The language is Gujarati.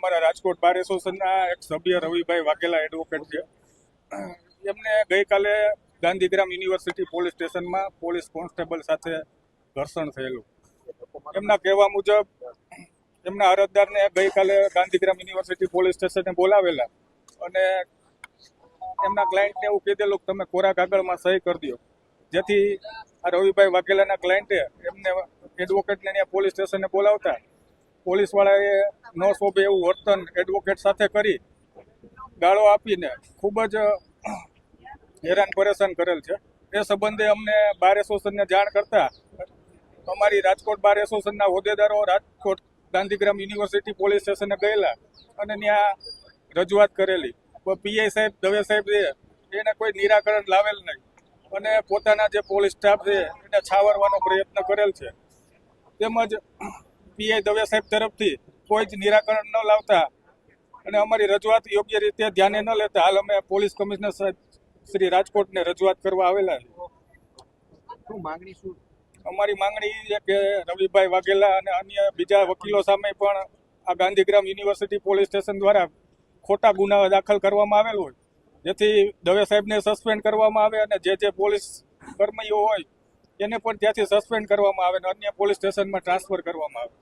અમારા રાજકોટ બાર એસોસિએશનના એક સભ્ય રવિભાઈ વાઘેલા એડવોકેટ છે. એમને ગઈકાલે ગાંધીગ્રામ યુનિવર્સિટી પોલીસ સ્ટેશનમાં પોલીસ કોન્સ્ટેબલ સાથે ઘર્ષણ થયેલું. એમના કહેવા મુજબ એમના અરજદારને ગઈકાલે ગાંધીગ્રામ યુનિવર્સિટી પોલીસ સ્ટેશને બોલાવેલા અને એમના ક્લાયન્ટને એવું કીધેલું કે તમે કોરા કાગળમાં સહી કરી દો, જેથી આ રવિભાઈ વાઘેલાના ક્લાયન્ટે એમને એડવોકેટને ત્યાં પોલીસ સ્ટેશને બોલાવતા પોલીસવાળાએ ન શોભે એવું વર્તન એડવોકેટ સાથે કરી ગાળો આપીને ખૂબ જ હેરાન પરેશાન કરેલ છે. એ સંબંધે અમને બાર એસોસિએશનને જાણ કરતા અમારી રાજકોટ બાર એસોસિએશનના હોદ્દેદારો રાજકોટ ગાંધીગ્રામ યુનિવર્સિટી પોલીસ સ્ટેશને ગયેલા અને ત્યાં રજૂઆત કરેલી. પીઆઈ સાહેબ દવે સાહેબ છે એને કોઈ નિરાકરણ લાવેલ નહીં અને પોતાના જે પોલીસ સ્ટાફ છે એને છાવરવાનો પ્રયત્ન કરેલ છે. તેમજ પીઆઈ દવે સાહેબ તરફથી કોઈ જ નિરાકરણ ન લાવતા અને અમારી રજૂઆત યોગ્ય રીતે ધ્યાને ન લેતા હાલ અમે પોલીસ કમિશનર સાહેબ શ્રી રાજકોટને રજૂઆત કરવા આવેલા છે. અમારી માંગણી એ છે કે રવિભાઈ વાઘેલા અને અન્ય બીજા વકીલો સામે પણ આ ગાંધીગ્રામ યુનિવર્સિટી પોલીસ સ્ટેશન દ્વારા ખોટા ગુના દાખલ કરવામાં આવેલ હોય, જેથી દવે સાહેબને સસ્પેન્ડ કરવામાં આવે અને જે પોલીસ કર્મીઓ હોય એને પણ ત્યાંથી સસ્પેન્ડ કરવામાં આવે અને અન્ય પોલીસ સ્ટેશનમાં ટ્રાન્સફર કરવામાં આવે.